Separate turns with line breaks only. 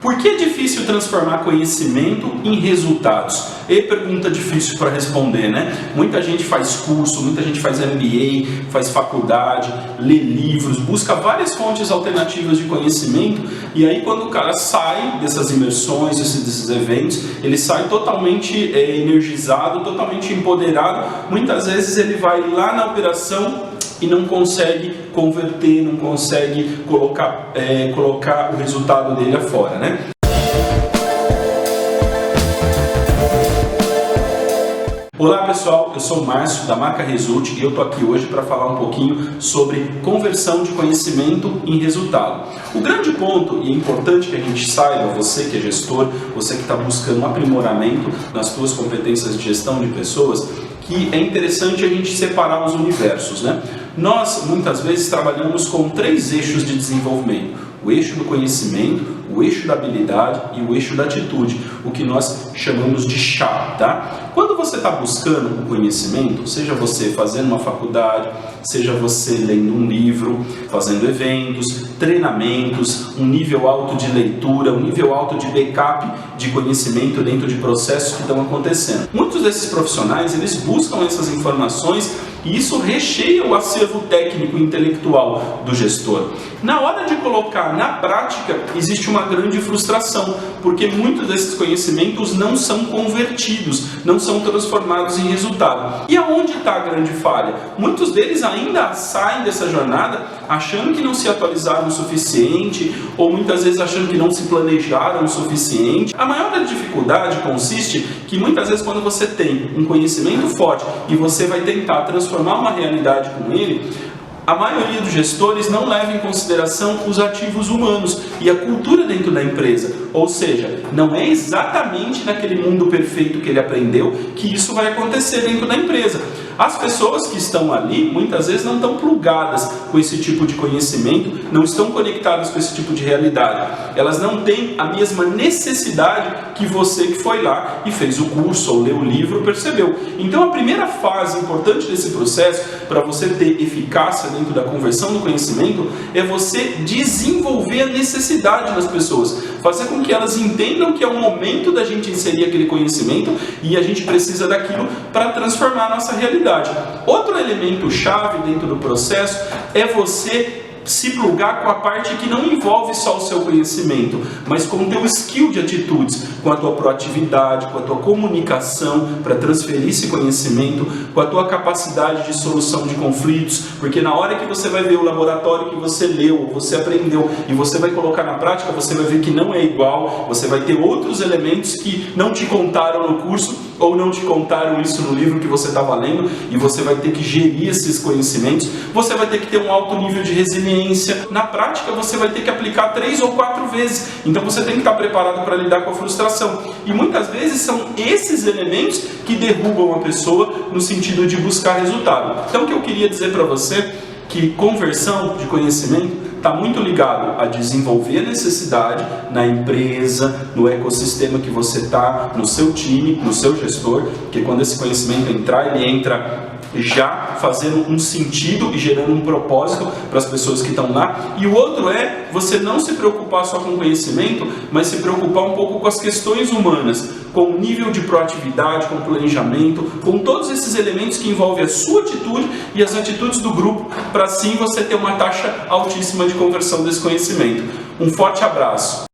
Por que é difícil transformar conhecimento em resultados? E pergunta difícil para responder, né? Muita gente faz curso, muita gente faz MBA, faz faculdade, lê livros, busca várias fontes alternativas de conhecimento e aí quando o cara sai dessas imersões, desses eventos, ele sai totalmente energizado, totalmente empoderado. Muitas vezes ele vai lá na operação e não consegue converter, não consegue colocar o resultado dele afora, né? Olá pessoal, eu sou o Márcio da marca Result e eu estou aqui hoje para falar um pouquinho sobre conversão de conhecimento em resultado. O grande ponto, e é importante que a gente saiba, você que é gestor, você que está buscando um aprimoramento nas suas competências de gestão de pessoas, que é interessante a gente separar os universos, né? Nós, muitas vezes, trabalhamos com 3 eixos de desenvolvimento. O eixo do conhecimento, o eixo da habilidade e o eixo da atitude, o que nós chamamos de chá, tá? Quando você está buscando o conhecimento, seja você fazendo uma faculdade, seja você lendo um livro, fazendo eventos, treinamentos, um nível alto de leitura, um nível alto de backup de conhecimento dentro de processos que estão acontecendo. Muitos desses profissionais, eles buscam essas informações e isso recheia o acervo técnico e intelectual do gestor. Na hora de colocar na prática, existe uma grande frustração, porque muitos desses conhecimentos não são convertidos, não são transformados em resultado. E aonde está a grande falha? Muitos deles ainda saem dessa jornada achando que não se atualizaram o suficiente, ou muitas vezes achando que não se planejaram o suficiente. A maior dificuldade consiste que muitas vezes quando você tem um conhecimento forte e você vai tentar transformar uma realidade com ele, a maioria dos gestores não leva em consideração os ativos humanos e a cultura dentro da empresa. Ou seja, não é exatamente naquele mundo perfeito que ele aprendeu que isso vai acontecer dentro da empresa. As pessoas que estão ali, muitas vezes, não estão plugadas com esse tipo de conhecimento, não estão conectadas com esse tipo de realidade. Elas não têm a mesma necessidade que você que foi lá e fez o curso ou leu o livro percebeu. Então, a primeira fase importante desse processo, para você ter eficácia dentro da conversão do conhecimento, é você desenvolver a necessidade das pessoas, fazer com que elas entendam que é o momento da gente inserir aquele conhecimento e a gente precisa daquilo para transformar a nossa realidade. Outro elemento chave dentro do processo é você se plugar com a parte que não envolve só o seu conhecimento, mas com o teu skill de atitudes, com a tua proatividade, com a tua comunicação para transferir esse conhecimento, com a tua capacidade de solução de conflitos, porque na hora que você vai ver o laboratório que você leu, você aprendeu e você vai colocar na prática, você vai ver que não é igual, você vai ter outros elementos que não te contaram no curso ou não te contaram isso no livro que você estava lendo e você vai ter que gerir esses conhecimentos, você vai ter que ter um alto nível de resiliência. Na prática, você vai ter que aplicar 3 ou 4 vezes. Então, você tem que estar preparado para lidar com a frustração. E muitas vezes são esses elementos que derrubam a pessoa no sentido de buscar resultado. Então, o que eu queria dizer para você que conversão de conhecimento está muito ligado a desenvolver a necessidade na empresa, no ecossistema que você está, no seu time, no seu gestor, porque quando esse conhecimento entrar, ele entra já fazendo um sentido e gerando um propósito para as pessoas que estão lá. E o outro é você não se preocupar só com o conhecimento, mas se preocupar um pouco com as questões humanas, com o nível de proatividade, com o planejamento, com todos esses elementos que envolvem a sua atitude e as atitudes do grupo, para assim você ter uma taxa altíssima de conversão desse conhecimento. Um forte abraço!